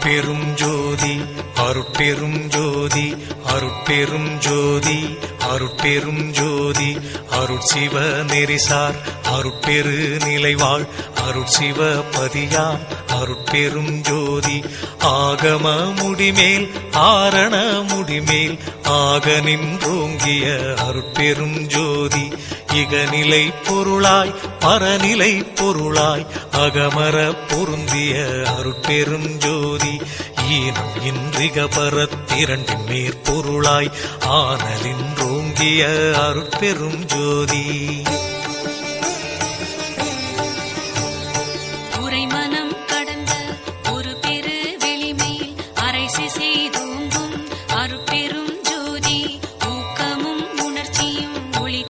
அருட்பெரும் ஜோதி அருட்பெரும் ஜோதி அருட்பெரும் ஜோதி அருட்பெரும் ஜோதி அருட்சிவ நெறிசார் அருட்பெரு நிலைவாழ் அருட்சிவ பதியாம் அருட்பெரும் ஜோதி ஆகம முடிமேல் ஆரண முடிமேல் ஆக நின்றோங்கிய அருட்பெரும் ஜோதி இகநிலை பொருளாய் பரநிலை பொருளாய் அகமர பொருந்திய அருட்பெரும் ஜோதி ஈனம் இன்றிக பரத்திரண்டின் மேற்பொருளாய் ஆனலின்றோங்கிய அருட்பெரும் ஜோதி.